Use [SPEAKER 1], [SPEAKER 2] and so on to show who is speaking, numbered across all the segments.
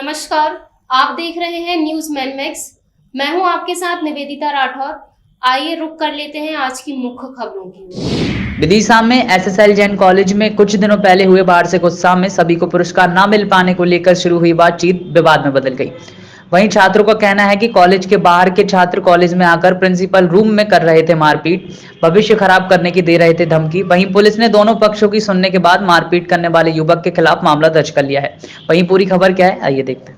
[SPEAKER 1] नमस्कार, आप देख रहे हैं न्यूज मैनमैक्स। मैं हूं आपके साथ निवेदिता राठौर। आइए रुक कर लेते हैं आज की मुख्य खबरों की।
[SPEAKER 2] विदिशा में एसएसएल जैन कॉलेज में कुछ दिनों पहले हुए वार्षिक उत्सव में सभी को पुरस्कार न मिल पाने को लेकर शुरू हुई बातचीत विवाद में बदल गई। वहीं छात्रों का कहना है कि कॉलेज के बाहर के छात्र कॉलेज में आकर प्रिंसिपल रूम में कर रहे थे मारपीट, भविष्य खराब करने की दे रहे थे धमकी। वहीं पुलिस ने दोनों पक्षों की सुनने के बाद मारपीट करने वाले युवक के खिलाफ मामला दर्ज कर लिया है। वहीं पूरी खबर क्या है, आइए देखते हैं।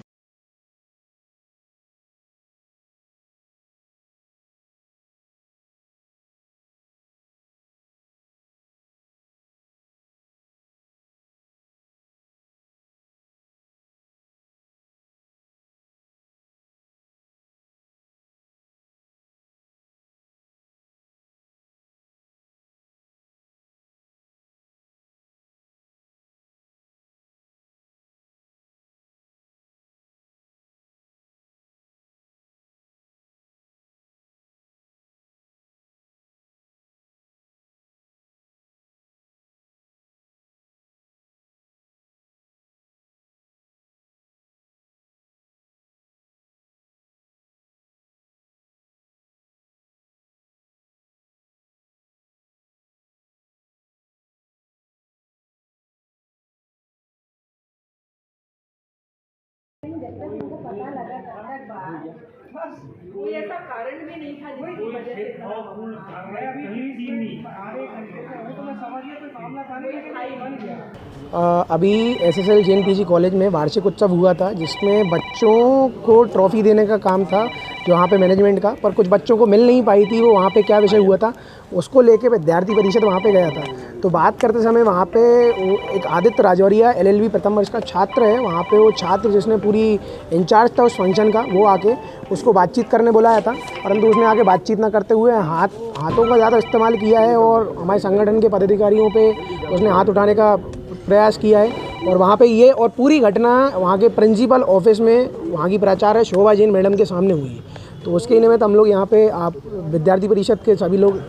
[SPEAKER 3] कोई ऐसा कारण भी नहीं था जिसकी वजह से
[SPEAKER 4] अभी एसएसएल जैन पीजी कॉलेज में वार्षिक उत्सव हुआ था, जिसमें बच्चों को ट्रॉफी देने का काम था जो वहाँ पे मैनेजमेंट का, पर कुछ बच्चों को मिल नहीं पाई थी। वो वहाँ पे क्या विषय हुआ था उसको लेके विद्यार्थी परिषद वहाँ पे गया था। तो बात करते समय वहाँ पे एक आदित्य राजौरिया LLB प्रथम वर्ष का छात्र है, वहाँ पे वो छात्र जिसने पूरी इंचार्ज था उस फंक्शन का, वो आके उसको बातचीत करने बुलाया था, परंतु उसने आके बातचीत ना करते हुए हाथों का ज़्यादा इस्तेमाल किया है और हमारे संगठन के पदाधिकारियों पे उसने हाथ उठाने का प्रयास किया है। और वहाँ पे ये और पूरी घटना वहाँ के प्रिंसिपल ऑफिस में वहाँ की प्राचार्य शोभा जैन मैडम के सामने हुई है। तो उसके निमित्त हम लोग यहाँ पे आप विद्यार्थी परिषद के सभी लोग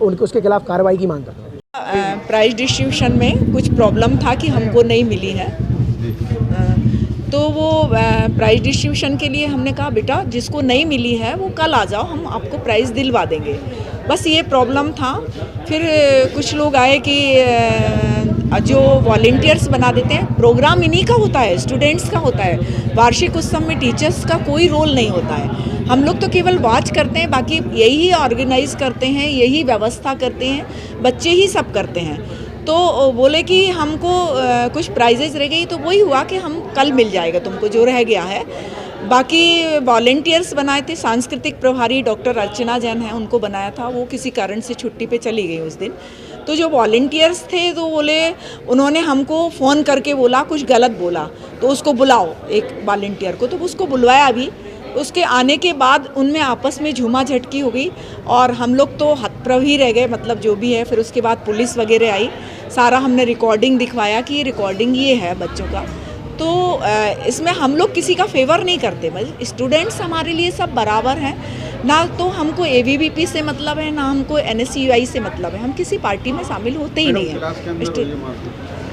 [SPEAKER 4] उसके खिलाफ कार्रवाई की मांग करते हैं।
[SPEAKER 3] प्राइज डिस्ट्रीब्यूशन में कुछ प्रॉब्लम था कि हमको नहीं मिली है, तो वो प्राइज डिस्ट्रीब्यूशन के लिए हमने कहा बेटा जिसको नहीं मिली है वो कल आ जाओ, हम आपको प्राइज़ दिलवा देंगे। बस ये प्रॉब्लम था। फिर कुछ लोग आए कि जो वॉलंटियर्स बना देते हैं, प्रोग्राम इन्हीं का होता है, स्टूडेंट्स का होता है। वार्षिक उत्सव में टीचर्स का कोई रोल नहीं होता है, हम लोग तो केवल वॉच करते हैं, बाकी यही ऑर्गेनाइज करते हैं, यही व्यवस्था करते हैं, बच्चे ही सब करते हैं। तो बोले कि हमको कुछ प्राइजेज रह गई, तो वही हुआ कि हम कल मिल जाएगा तुमको जो रह गया है। बाकी वॉलंटियर्स बनाए थे, सांस्कृतिक प्रभारी डॉक्टर अर्चना जैन है, उनको बनाया था, वो किसी कारण से छुट्टी पे चली गई उस दिन। तो जो वॉलंटियर्स थे तो बोले, उन्होंने हमको फ़ोन करके बोला कुछ गलत बोला, तो उसको बुलाओ एक वॉलंटियर को। तो उसको बुलवाया अभी, उसके आने के बाद उनमें आपस में झूमा झटकी हो गई और हम लोग तो हतप्रभ ही रह गए, मतलब जो भी है। फिर उसके बाद पुलिस वगैरह आई, सारा हमने रिकॉर्डिंग दिखवाया कि ये रिकॉर्डिंग ये है बच्चों का। तो इसमें हम लोग किसी का फेवर नहीं करते, मतलब स्टूडेंट्स हमारे लिए सब बराबर हैं। ना तो हमको ABVP से मतलब है, ना हमको NSCUI से मतलब है, हम किसी पार्टी में शामिल होते ही नहीं हैं।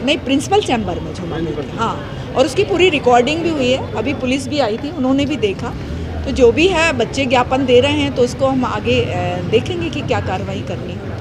[SPEAKER 3] नहीं, प्रिंसिपल चैम्बर में झूमा, हाँ। और उसकी पूरी रिकॉर्डिंग भी हुई है, अभी पुलिस भी आई थी, उन्होंने भी देखा। तो जो भी है बच्चे ज्ञापन दे रहे हैं, तो उसको हम आगे देखेंगे कि क्या कार्रवाई करनी है।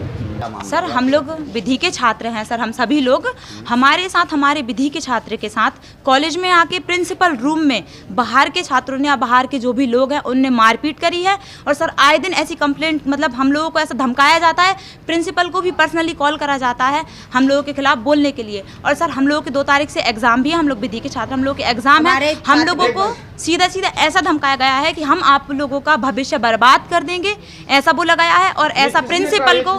[SPEAKER 5] सर हम लोग विधि के छात्र हैं सर, हम सभी लोग हमारे साथ, हमारे विधि के छात्र के साथ कॉलेज में आके प्रिंसिपल रूम में बाहर के छात्रों ने या बाहर के जो भी लोग हैं उनने मारपीट करी है। और सर आए दिन ऐसी कंप्लेंट, मतलब हम लोगों को ऐसा धमकाया जाता है, प्रिंसिपल को भी पर्सनली कॉल करा जाता है हम लोगों के खिलाफ बोलने के लिए। और सर हम लोगों के 2 तारीख से एग्ज़ाम भी है, हम लोग विधि के छात्र, हम लोग के एग्ज़ाम है, हम लोगों को सीधा सीधा ऐसा धमकाया गया है कि हम आप लोगों का भविष्य बर्बाद कर देंगे, ऐसा बोला गया है। और ऐसा प्रिंसिपल को,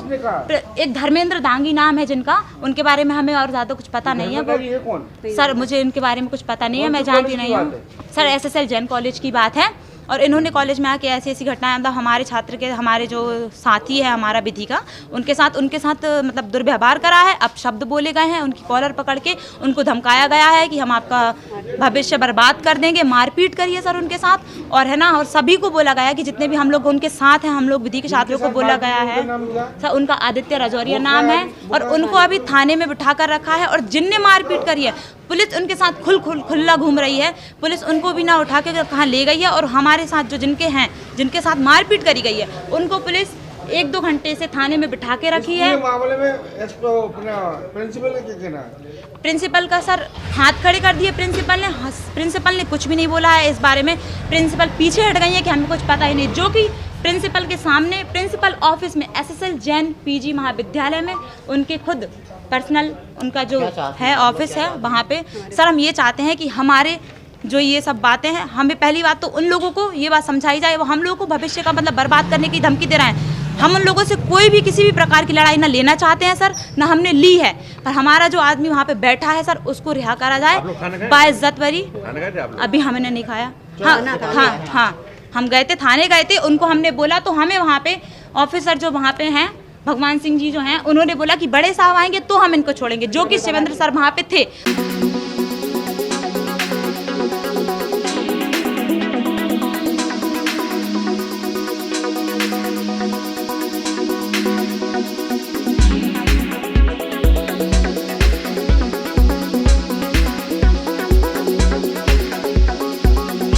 [SPEAKER 5] एक धर्मेंद्र दांगी नाम है जिनका, उनके बारे में हमें और ज़्यादा कुछ पता नहीं है। वो सर मुझे इनके बारे में कुछ पता नहीं है, मैं जानती नहीं हूँ सर। SSL जैन कॉलेज की बात है और इन्होंने कॉलेज में आके ऐसी ऐसी घटनाएं, मतलब हमारे छात्र के, हमारे जो साथी है हमारा विधि का, उनके साथ मतलब दुर्व्यवहार करा है, अपशब्द बोले गए हैं, उनकी कॉलर पकड़ के उनको धमकाया गया है कि हम आपका भविष्य बर्बाद कर देंगे, मारपीट करिए सर उनके साथ। और है ना, और सभी को बोला गया है कि जितने भी हम लोग उनके साथ हैं, हम लोग विधि के छात्रों को बोला गया है सर, उनका आदित्य राजौरिया नाम है और उनको अभी थाने में बिठा कर रखा है। और जिनने मारपीट करी है पुलिस उनके साथ खुला घूम रही है। पुलिस उनको भी ना उठा के कहाँ ले गई है, और हमारे साथ जो जिनके साथ मारपीट करी गई है उनको पुलिस 1-2 घंटे से थाने में बिठा के रखी है।
[SPEAKER 6] मामले में प्रिंसिपल का क्या कहना है?
[SPEAKER 5] प्रिंसिपल का सर हाथ खड़े कर दिए प्रिंसिपल ने कुछ भी नहीं बोला है इस बारे में। प्रिंसिपल पीछे हट गई है कि हमें कुछ पता ही नहीं, जो कि प्रिंसिपल के सामने प्रिंसिपल ऑफिस में SSL जैन पीजी महाविद्यालय में उनके खुद पर्सनल उनका जो है ऑफिस है वहाँ पे। सर हम ये चाहते हैं कि हमारे जो ये सब बातें हैं, हमें पहली बात तो उन लोगों को ये बात समझाई जाए, वो हम लोगों को भविष्य का मतलब बर्बाद करने की धमकी दे रहे हैं। हम उन लोगों से कोई भी किसी भी प्रकार की लड़ाई ना लेना चाहते हैं सर, ना हमने ली है, पर हमारा जो आदमी वहाँ पे बैठा है सर उसको रिहा करा जाए बाइज्जत वरी। अभी हमने नहीं खाया। हाँ, हम गए थे, थाने गए थे, उनको हमने बोला तो हमें वहाँ पे ऑफिसर जो वहाँ पे हैं भगवान सिंह जी जो हैं उन्होंने बोला कि बड़े साहब आएंगे तो हम इनको छोड़ेंगे, जो कि शिवेंद्र सर वहाँ पे थे।